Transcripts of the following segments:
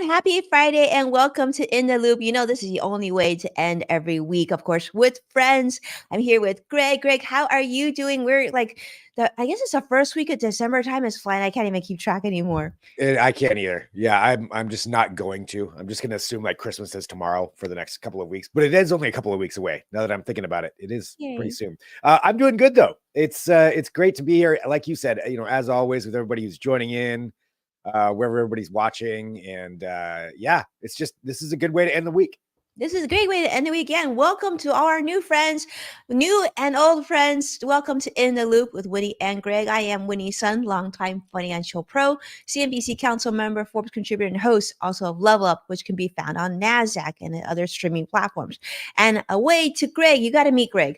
everyone. Happy Friday and welcome to In the Loop. You know, this is the only way to end every week, of course, with friends. I'm here with Greg. Greg, how are you doing? We're like, I guess it's the first week of December. Time is flying. I can't even keep track anymore. I can't either. Yeah, I'm just not going to. I'm just going to assume like Christmas is tomorrow for the next couple of weeks, but it is only a couple of weeks away. Now that I'm thinking about it, it is pretty Yay. soon. I'm doing good though. It's great to be here. Like you said, as always with everybody who's joining in, wherever everybody's watching, and yeah, it's just this is a good way to end the week. This is a great way to end the weekend. Welcome to all our new friends, new and old friends. Welcome to In the Loop with Winnie and Greg. I am Winnie's son, longtime financial pro, CNBC council member, Forbes contributor, and host also of Level Up, which can be found on NASDAQ and other streaming platforms. And away to Greg. You got to meet Greg.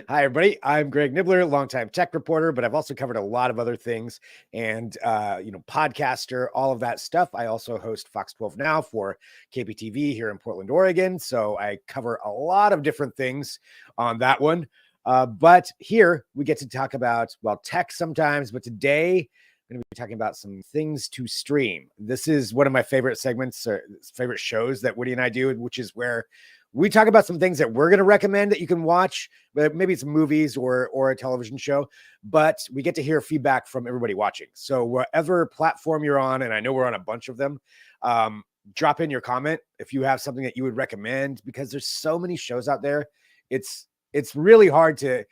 Hi, everybody. I'm Greg Nibbler, longtime tech reporter, but I've also covered a lot of other things and, podcaster, all of that stuff. I also host Fox 12 Now for KPTV here in Portland, Oregon. So I cover a lot of different things on that one. But here we get to talk about, tech sometimes, but today I'm going to be talking about some things to stream. This is one of my favorite segments or favorite shows that Woody and I do, which is where we talk about some things that we're going to recommend that you can watch, but maybe it's movies or a television show, but we get to hear feedback from everybody watching. So whatever platform you're on, and I know we're on a bunch of them, drop in your comment if you have something that you would recommend, because there's so many shows out there. It's really hard to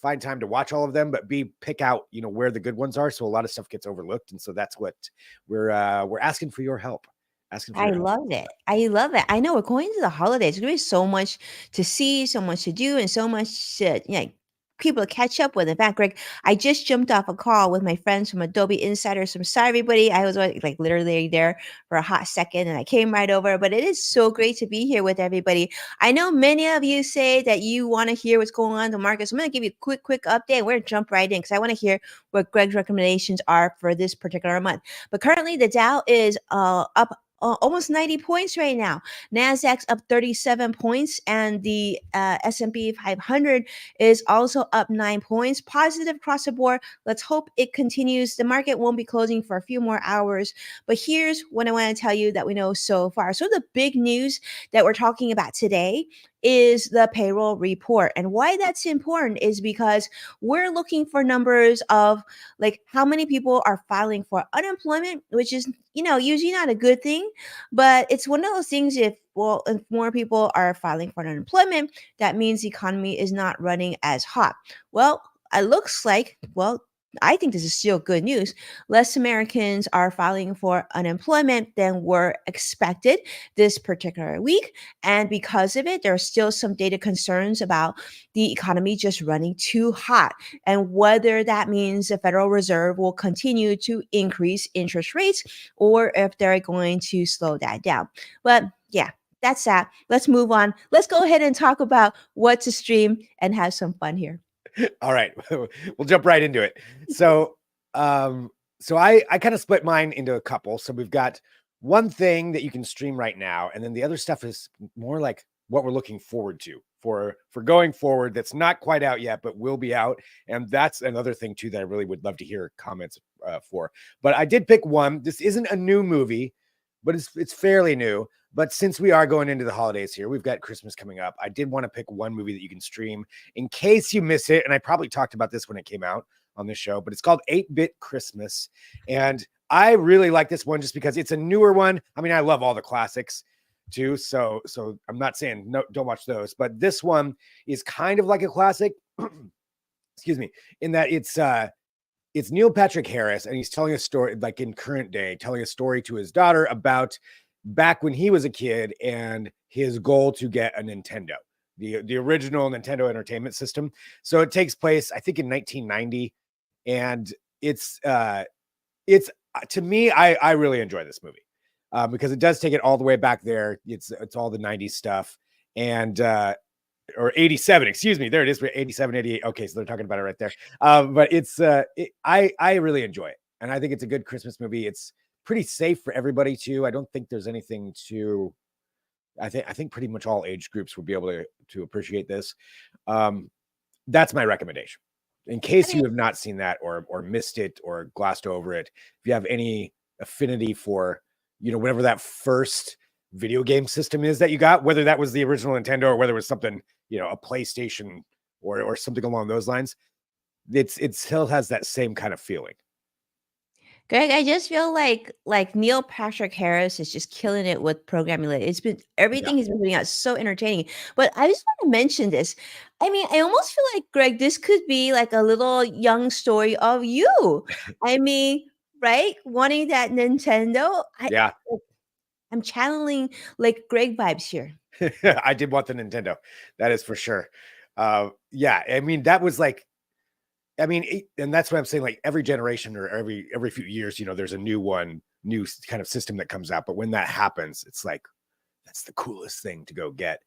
find time to watch all of them, but pick out, where the good ones are. So a lot of stuff gets overlooked. And so that's what we're asking for your help. I love it. I love it. I know we're going to the holidays. There's going to be so much to see, so much to do, and so much people to catch up with. In fact, Greg, I just jumped off a call with my friends from Adobe Insiders. I'm sorry, everybody. I was like literally there for a hot second and I came right over. But it is so great to be here with everybody. I know many of you say that you want to hear what's going on in the market. So I'm going to give you a quick update. We're going to jump right in because I want to hear what Greg's recommendations are for this particular month. But currently, the Dow is up almost 90 points right now. Nasdaq's up 37 points, and the S&P 500 is also up 9 points. Positive across the board. Let's hope it continues. The market won't be closing for a few more hours, but here's what I want to tell you that we know so far. So the big news that we're talking about today is the payroll report. And why that's important is because we're looking for numbers of like how many people are filing for unemployment, which is, usually not a good thing, but it's one of those things if more people are filing for unemployment, that means the economy is not running as hot. Well, it looks like, I think this is still good news. Less Americans are filing for unemployment than were expected this particular week. And because of it, there are still some data concerns about the economy just running too hot and whether that means the Federal Reserve will continue to increase interest rates or if they're going to slow that down. But yeah, that's that. Let's move on. Let's go ahead and talk about what to stream and have some fun here. All right, we'll jump right into it. So, I kind of split mine into a couple. So we've got one thing that you can stream right now, and then the other stuff is more like what we're looking forward to for going forward. That's not quite out yet, but will be out, and that's another thing too that I really would love to hear comments for. But I did pick one. This isn't a new movie, but it's fairly new. But since we are going into the holidays here, we've got Christmas coming up. I did want to pick one movie that you can stream in case you miss it. And I probably talked about this when it came out on this show, but it's called 8-Bit Christmas. And I really like this one just because it's a newer one. I mean, I love all the classics too. So I'm not saying no, don't watch those, but this one is kind of like a classic, excuse me, in that it's Neil Patrick Harris, and he's telling a story, like in current day, telling a story to his daughter about back when he was a kid and his goal to get a Nintendo, the original Nintendo Entertainment System. So it takes place, I think, in 1990, and it's to me, I really enjoy this movie because it does take it all the way back there. It's all the 90s stuff, and or 87, excuse me. There it is, 87, 88. Okay, so they're talking about it right there. But I really enjoy it. And I think it's a good Christmas movie. It's pretty safe for everybody too. I don't think there's anything to, I think pretty much all age groups would be able to appreciate this. That's my recommendation. In case you have not seen that or missed it or glossed over it, if you have any affinity for whatever that first video game system is that you got, whether that was the original Nintendo or whether it was something, a PlayStation or something along those lines. It still has that same kind of feeling. Greg, I just feel like Neil Patrick Harris is just killing it with programming. Like, it's been Yeah. everything he's been putting out is so entertaining. But I just want to mention this. I mean, I almost feel like Greg, this could be like a little young story of you. I mean, right? Wanting that Nintendo. Yeah. I'm channeling like Greg vibes here. I did want the Nintendo. That is for sure. Yeah, I mean, that was like, and that's what I'm saying. Like every generation or every few years, there's a new kind of system that comes out. But when that happens, it's like that's the coolest thing to go get.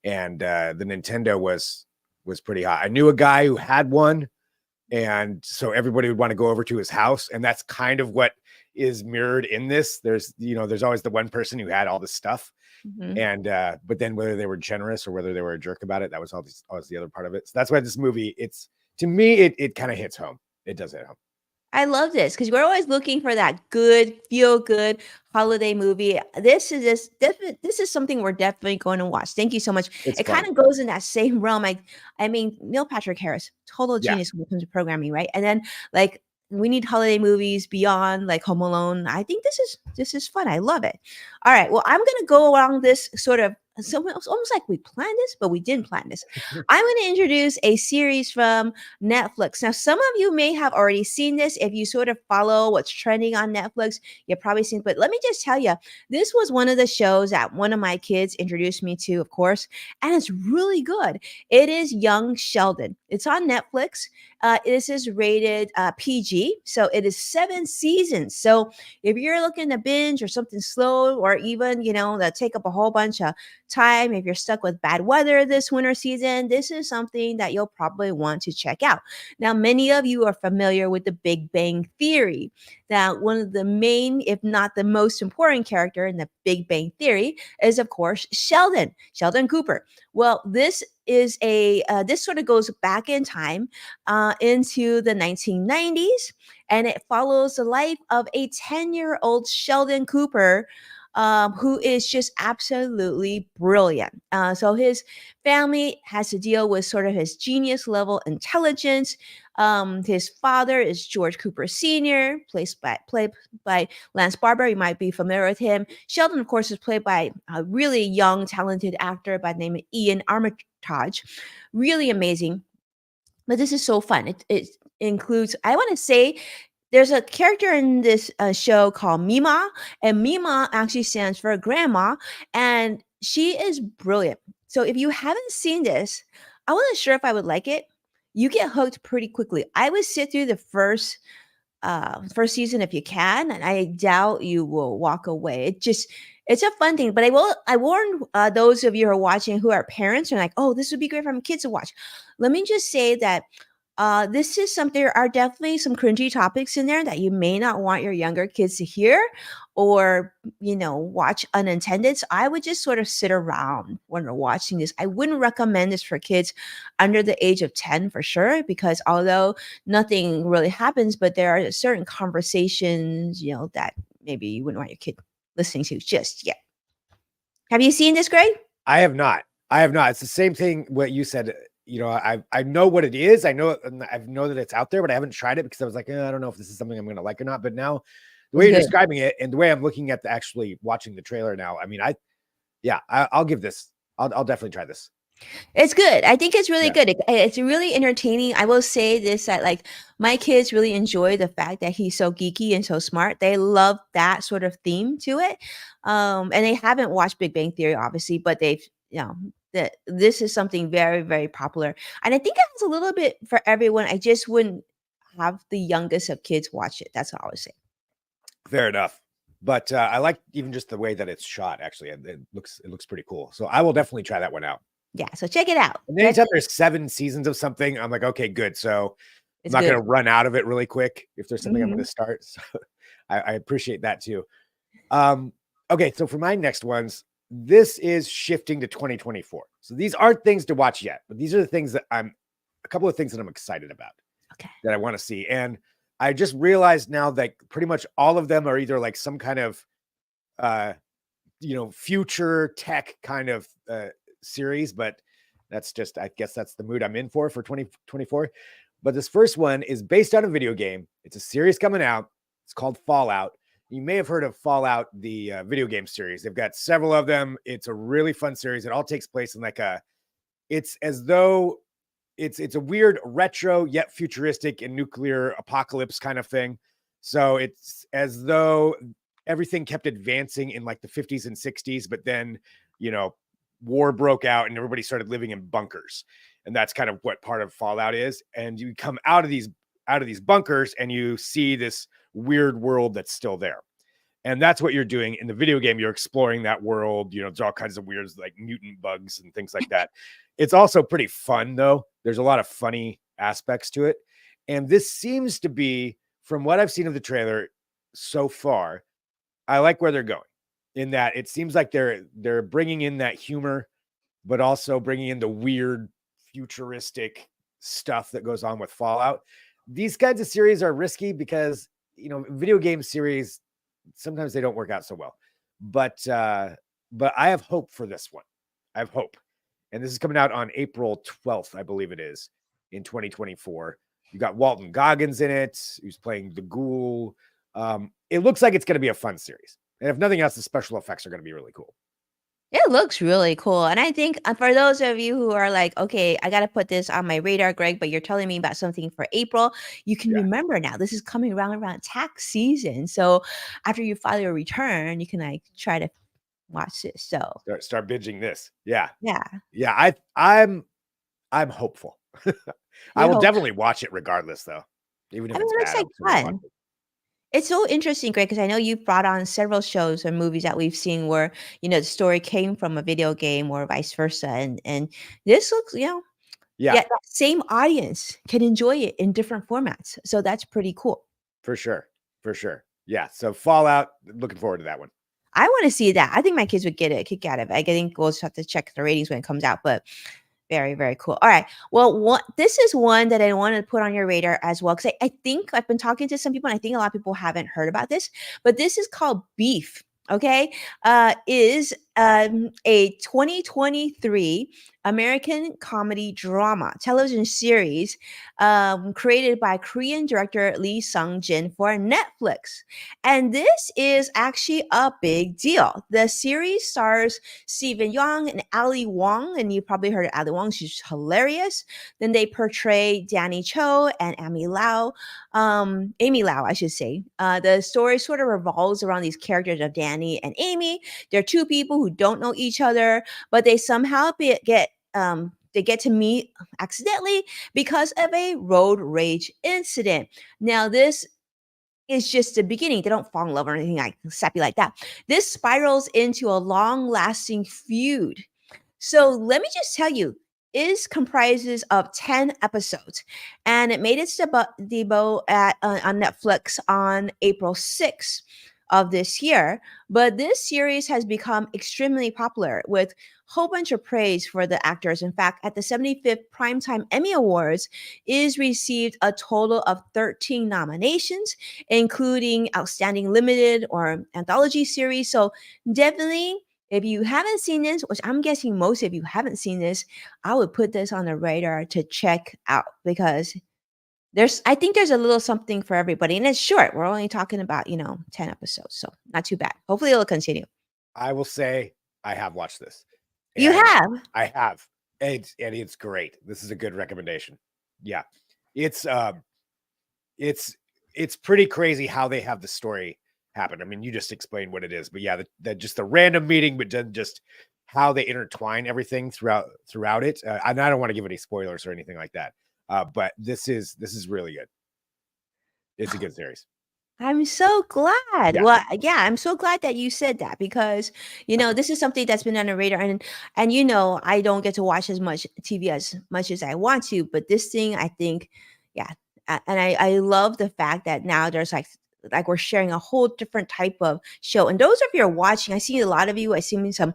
And the Nintendo was pretty hot. I knew a guy who had one, and so everybody would want to go over to his house, and that's kind of what is mirrored in this. There's always the one person who had all this stuff. Mhm. And but then whether they were generous or whether they were a jerk about it, that was always the other part of it. So that's why this movie, to me, it kind of hits home. It does hit home. I love this because we're always looking for that good, feel good holiday movie. This is something we're definitely going to watch. Thank you so much. It's It kind fun. of goes in that same realm. I mean, Neil Patrick Harris, total Yeah. genius when it comes to programming, right? And then like we need holiday movies beyond like Home Alone. I think this is fun. I love it. All right. Well, I'm gonna go along this sort of it's almost like we planned this, but we didn't plan this. I'm going to introduce a series from Netflix. Now, some of you may have already seen this. If you sort of follow what's trending on Netflix, you've probably seen. But let me just tell you, this was one of the shows that one of my kids introduced me to, of course, and it's really good. It is Young Sheldon. It's on Netflix. This is rated PG, so it is 7 seasons. So if you're looking to binge or something slow, or even that take up a whole bunch of time, if you're stuck with bad weather this winter season, this is something that you'll probably want to check out. Now, many of you are familiar with the Big Bang Theory. Now, one of the main, if not the most important character in the Big Bang Theory is, of course, Sheldon Cooper. Well, this sort of goes back in time into the 1990s, and it follows the life of a 10-year-old Sheldon Cooper, who is just absolutely brilliant. So his family has to deal with sort of his genius level intelligence. His father is George Cooper Sr., played by Lance Barber. You might be familiar with him. Sheldon, of course, is played by a really young, talented actor by the name of Ian Armitage. Really amazing. But this is so fun. It includes, I want to say, there's a character in this show called Mima, and Mima actually stands for grandma, and she is brilliant. So if you haven't seen this, I wasn't sure if I would like it. You get hooked pretty quickly. I would sit through the first season if you can, and I doubt you will walk away. It's a fun thing, but I warn those of you who are watching who are parents and like, oh, this would be great for my kids to watch. Let me just say that this is something. There are definitely some cringy topics in there that you may not want your younger kids to hear or watch unintended. So I would just sort of sit around when you're watching this. I wouldn't recommend this for kids under the age of 10 for sure, because although nothing really happens, but there are certain conversations, that maybe you wouldn't want your kid listening to just yet. Have you seen this, Greg? I have not. I have not. It's the same thing what you said. I know what it is. I know that it's out there, but I haven't tried it because I was like, I don't know if this is something I'm going to like or not. But now, the way It's you're good. describing it and the way I'm looking at actually watching the trailer now, I mean, I'll give this. I'll definitely try this. It's good. I think it's really Yeah. good. It's really entertaining. I will say this, that like my kids really enjoy the fact that he's so geeky and so smart. They love that sort of theme to it. And they haven't watched Big Bang Theory, obviously, but they've, that this is something very, very popular. And I think it's a little bit for everyone. I just wouldn't have the youngest of kids watch it. That's all I would say. Fair enough. But I like even just the way that it's shot. Actually, it looks pretty cool. So I will definitely try that one out. Yeah. So check it out. And anytime there's 7 seasons of something, I'm like, okay, good. So I'm It's not going good. to run out of it really quick if there's something I'm going Mhm. to start. So I appreciate that too. Um, okay, so for my next ones, this is shifting to 2024. So these aren't things to watch yet, but these are the things that a couple of things that I'm excited about Okay. that I want to see. And I just realized now that pretty much all of them are either like some kind of uh, future tech kind of series, but that's just, I guess that's the mood I'm in for 2024. But this first one is based on a video game. It's a series coming out. It's called Fallout. You may have heard of Fallout, the video game series. They've got several of them. It's a really fun series. It all takes place in like it's as though it's a weird retro yet futuristic and nuclear apocalypse kind of thing. So it's as though everything kept advancing in like the 50s and 60s, but then, you know, war broke out and everybody started living in bunkers. And that's kind of what part of Fallout is. And you come out of these bunkers and you see this weird world that's still there. And that's what you're doing in the video game. You're exploring that world. There's all kinds of weird, like mutant bugs and things like that. It's also pretty fun, though. There's a lot of funny aspects to it. And this seems to be, from what I've seen of the trailer so far, I like where they're going in that it seems like they're bringing in that humor, but also bringing in the weird futuristic stuff that goes on with Fallout. These kinds of series are risky because, video game series, sometimes they don't work out so well. But I have hope for this one. I have hope. And this is coming out on April 12th, I believe it is, in 2024. You got Walton Goggins in it, who's playing the Ghoul. It looks like it's going to be a fun series. And if nothing else, the special effects are going to be really cool. It looks really cool. And I think for those of you who are like, okay, I got to put this on my radar, Greg, but you're telling me about something for April, you can Yeah. remember now. This is coming around tax season. So after you file your return, you can like try to watch this. So Start binging this. Yeah. yeah, Yeah. I'm hopeful. I you will hope. definitely watch it regardless, though. Even I if mean, it's it looks bad, like I'm still gonna watch fun. it. It's so interesting, Greg, because I know you've brought on several shows and movies that we've seen where, the story came from a video game or vice versa. And this looks, Yeah, yeah, that same audience can enjoy it in different formats. So that's pretty cool. for sure. For sure. Yeah. So Fallout, looking forward to that one. I want to see that. I think my kids would get a kick out of it. I think we'll just have to check the ratings when it comes out, but very, very cool. All right. Well, this is one that I wanted to put on your radar as well because I think I've been talking to some people, and I think a lot of people haven't heard about this, but this is called Beef. Okay, is a 2023 American comedy drama television series created by Korean director Lee Sung-jin for Netflix, and this is actually a big deal. The series stars Stephen Young and Ali Wong, and you probably heard of Ali Wong. She's hilarious. Then they portray Danny Cho and Amy Lau, I should say. The story sort of revolves around these characters of Danny and Amy. They're two people who don't know each other, but they somehow get to meet accidentally because of a road rage incident. Now, this is just the beginning. They don't fall in love or anything like sappy like that. This spirals into a long-lasting feud. So let me just tell you, is comprises of 10 episodes, and it made its debut on Netflix on April 6th of this year. But this series has become extremely popular with whole bunch of praise for the actors. In fact, at the 75th Primetime Emmy Awards, is received a total of 13 nominations, including Outstanding Limited or Anthology Series. So definitely, if you haven't seen this, which I'm guessing most of you haven't seen this, I would put this on the radar to check out because I think there's a little something for everybody. And it's short. We're only talking about, 10 episodes. So not too bad. Hopefully it'll continue. I will say I have watched this, You and have. I have, and it's great. This is a good recommendation. Yeah, it's it's it's pretty crazy how they have the story happen. I mean, you just explained what it is, but yeah, that just the random meeting, but then just how they intertwine everything throughout it. And I don't want to give any spoilers or anything like that. But this is really good. It's a good series. I'm so glad. Yeah, Well, yeah, I'm so glad that you said that because this is something that's been on the radar, and I don't get to watch as much TV as much as I want to, but this thing I think, yeah, and I love the fact that now there's like we're sharing a whole different type of show. And those of you who are watching, I see a lot of you. I see some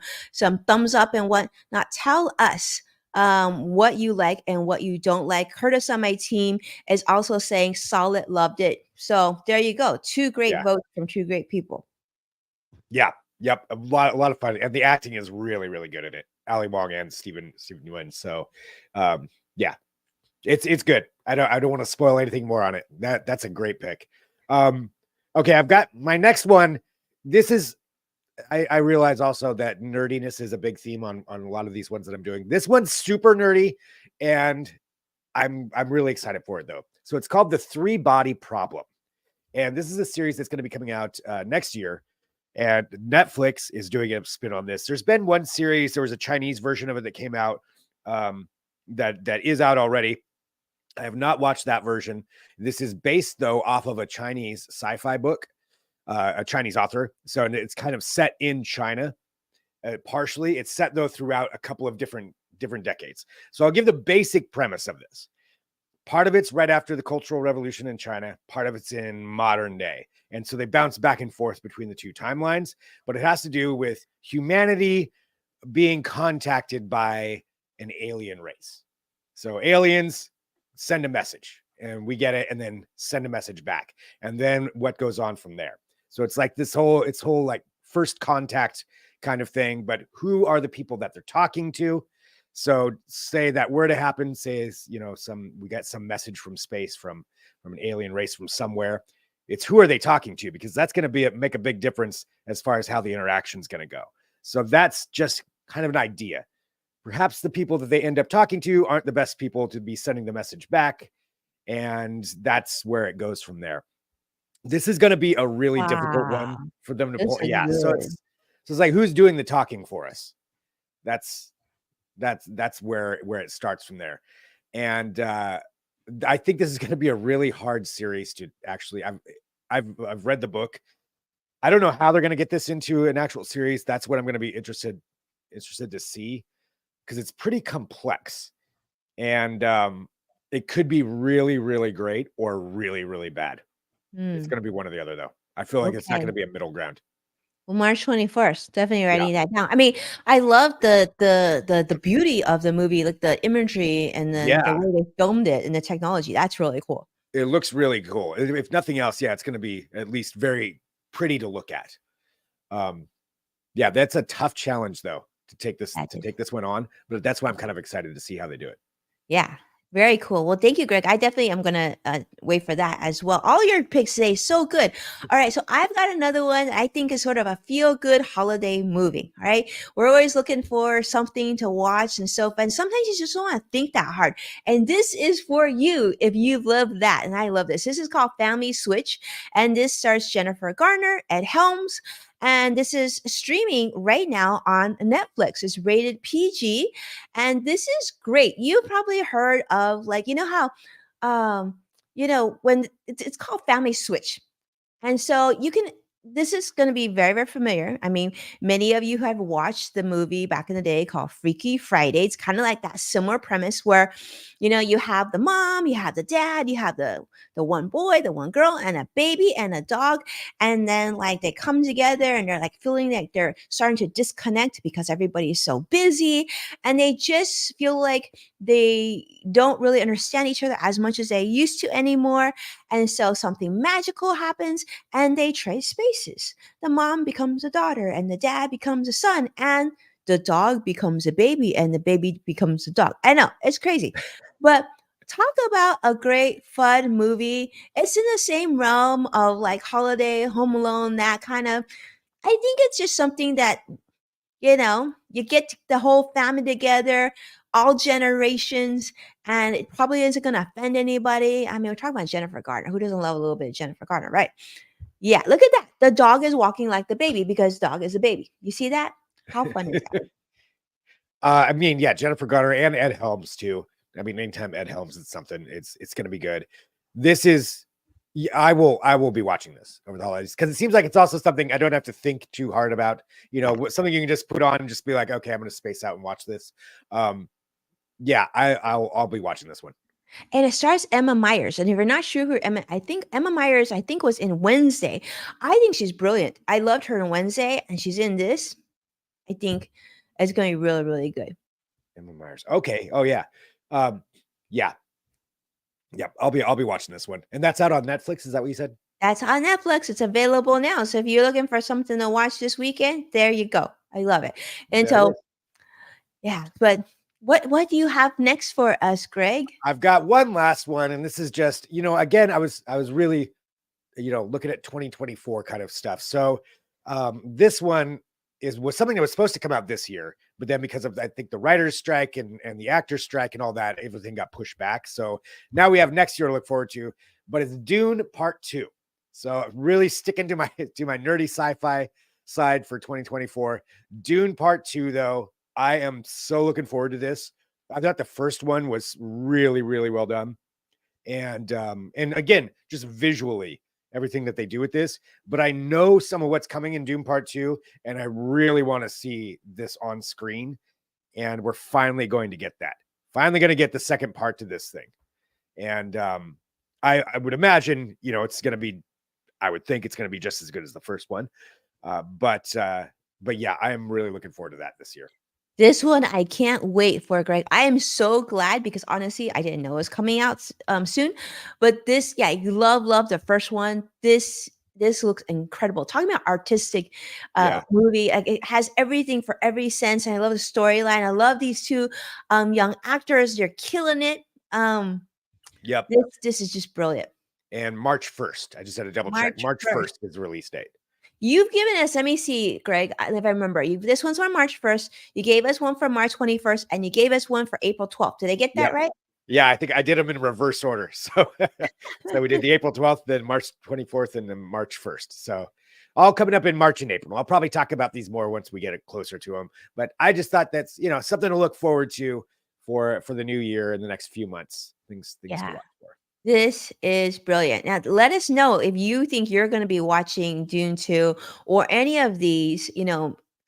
thumbs up and whatnot. Tell us what you like and what you don't like. Curtis on my team is also saying solid, loved it. So there you go. Two great yeah, votes from two great people. yeah, Yep, a lot of fun, and the acting is really, really good in it. Ali Wong and Stephen Yuen. So, yeah, it's good. I don't want to spoil anything more on it. That's a great pick. Um, okay, I've got my next one. This is I realize also that nerdiness is a big theme on a lot of these ones that I'm doing. This one's super nerdy, and I'm really excited for it though. So it's called The Three Body Problem, and this is a series that's going to be coming out next year. And Netflix is doing a spin on this. There's been one series. There was a Chinese version of it that came out that is out already. I have not watched that version. This is based though off of a Chinese sci-fi book, a Chinese author. So it's kind of set in China. Partially, it's set though throughout a couple of different decades. So I'll give the basic premise of this. Part of it's right after the Cultural Revolution in China. Part of it's in modern day. And so they bounce back and forth between the two timelines, but it has to do with humanity being contacted by an alien race. So aliens send a message and we get it and then send a message back. And then what goes on from there? So it's like this whole like first contact kind of thing, but who are the people that they're talking to? So say that were to happen, say, we get some message from space from an alien race from somewhere. It's who are they talking to? Because that's going to make a big difference as far as how the interaction is going to go. So that's just kind of an idea. Perhaps the people that they end up talking to aren't the best people to be sending the message back. And that's where it goes from there. This is going to be a really difficult Wow, one for them to this pull. is Yeah. So good. it's like, who's doing the talking for us? That's where it starts from there. And I think this is going to be a really hard series to actually. I've read the book. I don't know how they're going to get this into an actual series. That's what I'm going to be interested to see, because it's pretty complex, and it could be really, really great or really, really bad. It's Mm, going to be one or the other, though. I feel like it's not going to okay. be a middle ground. Well, March 21st, definitely Yeah, writing that down. I mean, I love the beauty of the movie, like the imagery and then the yeah, way they filmed it and the technology. That's really cool. it looks really cool. If nothing else, yeah, it's going to be at least very pretty to look at. Um, yeah, that's a tough challenge though That to is. take this one on, but that's why I'm kind of excited to see how they do it. Yeah, very cool. Well, thank you, Greg. I definitely am gonna wait for that as well. All your picks today, so good. All right, so I've got another one I think is sort of a feel-good holiday movie. All right, we're always looking for something to watch and so fun. Sometimes you just don't want to think that hard, and this is for you if you love that. And I love this. This is called Family Switch, and this stars Jennifer Garner, Ed Helms. And this is streaming right now on Netflix. It's rated PG, and this is great. You probably heard of, like, you know how when it's called Family Switch. And so you can this is going to be very, very familiar. I mean, many of you have watched the movie back in the day called Freaky Friday. It's kind of like that similar premise where, you have the mom, you have the dad, you have the one boy, the one girl, and a baby and a dog. And then like they come together and they're like feeling like they're starting to disconnect because everybody is so busy. And they just feel like they don't really understand each other as much as they used to anymore. And so something magical happens and they trade spaces. The mom becomes a daughter and the dad becomes a son, and the dog becomes a baby and the baby becomes a dog. I know, it's crazy. But talk about a great fun movie. It's in the same realm of like Holiday, Home Alone, that kind of. I think it's just something that, you get the whole family together, all generations, and it probably isn't going to offend anybody. I mean, we're talking about Jennifer Garner. Who doesn't love a little bit of Jennifer Garner, right? Yeah, look at that. The dog is walking like the baby because dog is a baby. You see that? How fun is that? I mean, yeah, Jennifer Garner and Ed Helms too. I mean, anytime Ed Helms is something, it's going to be good. This is, I will be watching this over the holidays because it seems like it's also something I don't have to think too hard about. Yeah. Something you can just put on and just be like, okay, I'm going to space out and watch this. Yeah, I'll be watching this one. And it stars Emma Myers. And if you're not sure who Emma, I think Emma Myers, I think was in Wednesday. I think she's brilliant. I loved her in Wednesday, and she's in this. I think it's going to be really, really good. Emma Myers. Okay. Oh yeah. Um, yeah. Yep. I'll be watching this one, and that's out on Netflix. Is that what you said? That's on Netflix. It's available now. So if you're looking for something to watch this weekend, there you go. I love it. And There it so, is. yeah, but what do you have next for us, Greg? I've got one last one, and this is just, again, I was really, looking at 2024 kind of stuff. So this one was something that was supposed to come out this year, but then because of I think the writers' strike and the actors' strike and all that, everything got pushed back. So now we have next year to look forward to, but it's Dune Part 2. So really sticking to my nerdy sci-fi side for 2024. Dune Part 2, though, I am so looking forward to this. I thought the first one was really, really well done. And again, just visually, everything that they do with this. But I know some of what's coming in Doom Part 2, and I really want to see this on screen. And we're finally going to get that. Finally going to get the second part to this thing. And I would imagine, it's going to be, I would think it's going to be just as good as the first one. But yeah, I am really looking forward to that this year. This one I can't wait for, Greg. I am so glad because honestly, I didn't know it was coming out soon. But this, yeah, you love the first one. This looks incredible. Talking about artistic Yeah. movie, like, it has everything for every sense. And I love the storyline. I love these two young actors. They're killing it. Yep. This is just brilliant. And March 1st. I just had to double check. March March 1st. 1st is the release date. You've given us, let me see, Greg, if I remember, this one's on March 1st. You gave us one for March 21st, and you gave us one for April 12th. Did I get that Yep. right? Yeah, I think I did them in reverse order. So, so we did the April 12th, then March 24th, and then March 1st. So all coming up in March and April. I'll probably talk about these more once we get it closer to them. But I just thought that's something to look forward to for the new year in the next few months. Things to Yeah. watch for. This is brilliant. Now, let us know if you think you're going to be watching Dune 2 or any of these,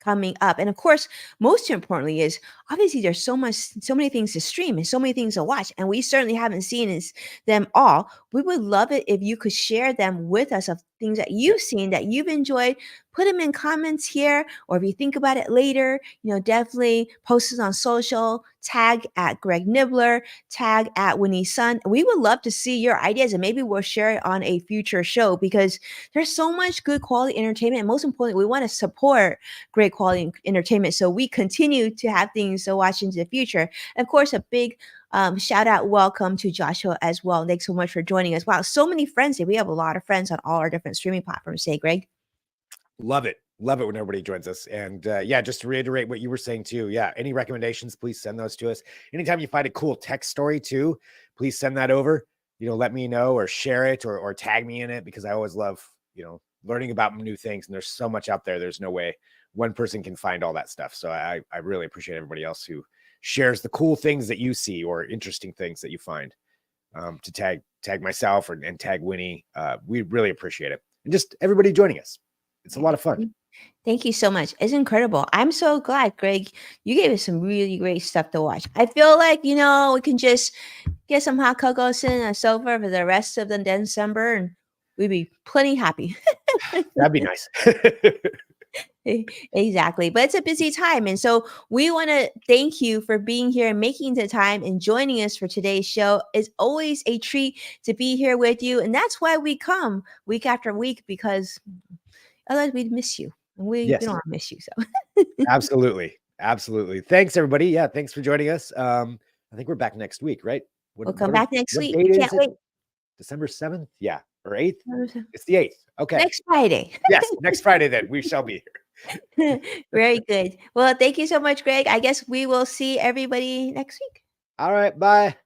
coming up. And of course, most importantly is obviously there's so many things to stream and so many things to watch. And we certainly haven't seen them all. We would love it if you could share them with us of things that you've seen that you've enjoyed. Put them in comments here, or if you think about it later, definitely post it on social, tag at Greg Nibbler, tag at Winnie Sun. We would love to see your ideas, and maybe we'll share it on a future show because there's so much good quality entertainment. And most importantly, we want to support great quality entertainment so we continue to have things to watch into the future. And of course, a big shout out, welcome to Joshua as well. Thanks so much for joining us. Wow, so many friends here. We have a lot of friends on all our different streaming platforms. Say, Greg. Love it when everybody joins us. And yeah, just to reiterate what you were saying too. Yeah, any recommendations, please send those to us. Anytime you find a cool tech story too, please send that over. Let me know or share it or tag me in it, because I always love learning about new things. And there's so much out there. There's no way one person can find all that stuff. So I really appreciate everybody else who shares the cool things that you see or interesting things that you find. To tag myself and tag Winnie. We really appreciate it. And just everybody joining us. It's a lot of fun. Thank you so much. It's incredible. I'm so glad, Greg, you gave us some really great stuff to watch. I feel like, we can just get some hot cocoa, sit on a sofa for the rest of the December, and we'd be plenty happy. That'd be nice. Exactly. But it's a busy time. And so we want to thank you for being here and making the time and joining us for today's show. It's always a treat to be here with you. And that's why we come week after week, because otherwise we'd miss you. And we Yes. don't want to miss you. So Absolutely. Thanks, everybody. Yeah, thanks for joining us. I think we're back next week, right? We'll come back next week. Date We can't wait. December 7th? Yeah. Or 8th? It's the 8th. Okay. Next Friday. Yes, next Friday then. We shall be here. Very good. Well, thank you so much, Greg. I guess we will see everybody next week. All right. Bye.